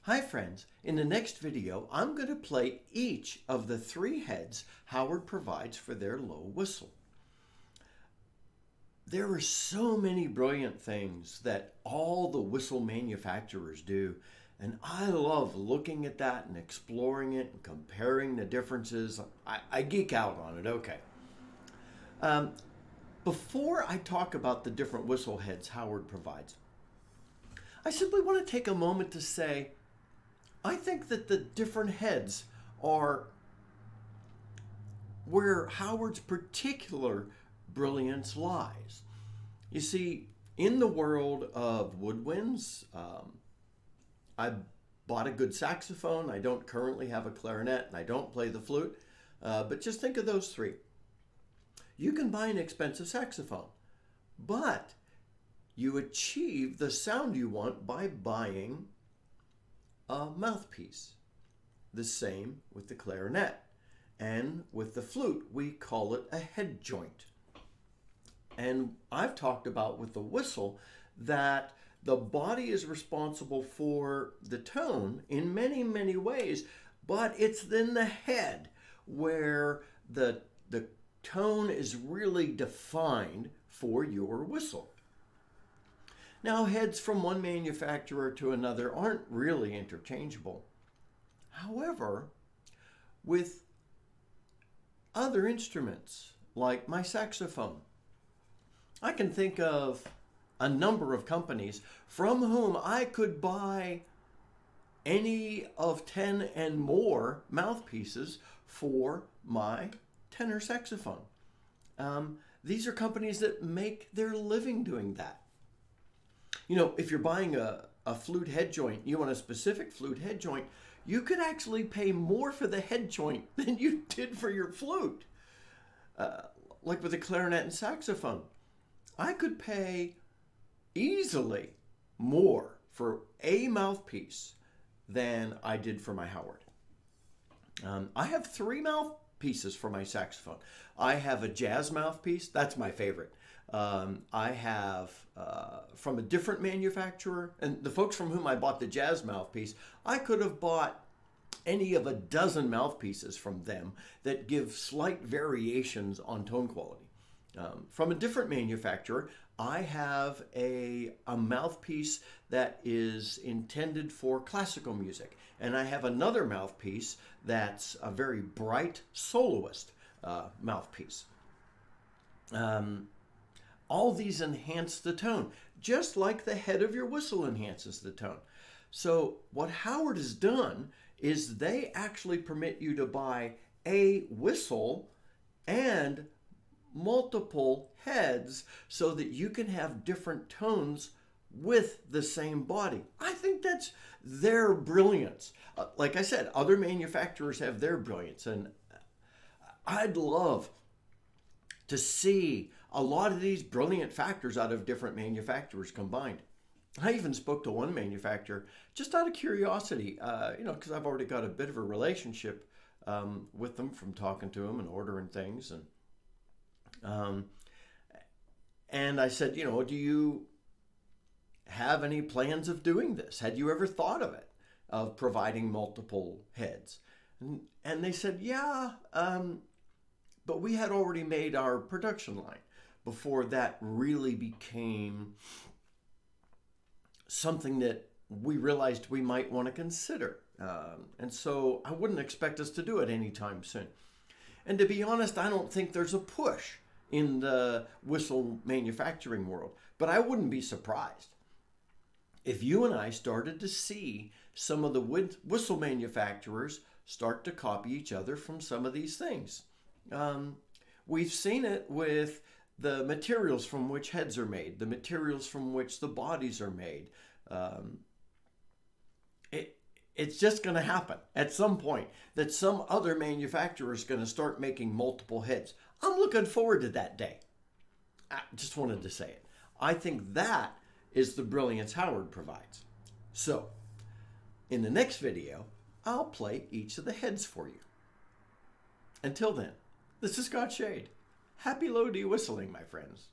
Hi friends, in the next video I'm going to play each of the three heads Howard provides for their low whistle. There are so many brilliant things that all the whistle manufacturers do, and I love looking at that and exploring it and comparing the differences. I geek out on it, okay. Before I talk about the different whistle heads Howard provides, I simply want to take a moment to say I think that the different heads are where Howard's particular brilliance lies. You see, in the world of woodwinds, I bought a good saxophone. I don't currently have a clarinet, and I don't play the flute, but just think of those three. You can buy an expensive saxophone, but you achieve the sound you want by buying a mouthpiece. The same with the clarinet. And with the flute, we call it a head joint. And I've talked about with the whistle that the body is responsible for the tone in many, many ways, but it's then the head where the tone is really defined for your whistle. Now, heads from one manufacturer to another aren't really interchangeable. However, with other instruments, like my saxophone, I can think of a number of companies from whom I could buy any of 10 and more mouthpieces for my tenor saxophone. These are companies that make their living doing that. You know, if you're buying a flute head joint, you want a specific flute head joint, you could actually pay more for the head joint than you did for your flute. Like with the clarinet and saxophone, I could pay easily more for a mouthpiece than I did for my Howard. I have three mouthpieces for my saxophone. I have a jazz mouthpiece. That's my favorite. I have from a different manufacturer, and the folks from whom I bought the jazz mouthpiece, I could have bought any of a dozen mouthpieces from them that give slight variations on tone quality. From a different manufacturer, I have a mouthpiece that is intended for classical music, and I have another mouthpiece that's a very bright soloist mouthpiece. All these enhance the tone, just like the head of your whistle enhances the tone. So what Howard has done is they actually permit you to buy a whistle and multiple heads so that you can have different tones with the same body. I think that's their brilliance. Like I said, other manufacturers have their brilliance, and I'd love to see a lot of these brilliant factors out of different manufacturers combined. I even spoke to one manufacturer just out of curiosity, because I've already got a bit of a relationship with them from talking to them and ordering things. And I said, do you have any plans of doing this? Had you ever thought of it, of providing multiple heads? And they said, yeah, but we had already made our production line before that really became something that we realized we might want to consider. And so I wouldn't expect us to do it anytime soon. And to be honest, I don't think there's a push in the whistle manufacturing world, but I wouldn't be surprised if you and I started to see some of the whistle manufacturers start to copy each other from some of these things. We've seen it with the materials from which heads are made, the materials from which the bodies are made. It's just going to happen at some point that some other manufacturer is going to start making multiple heads. I'm looking forward to that day. I just wanted to say it. I think that is the brilliance Howard provides. So, in the next video, I'll play each of the heads for you. Until then, this is Scott Shade. Happy low D whistling, my friends.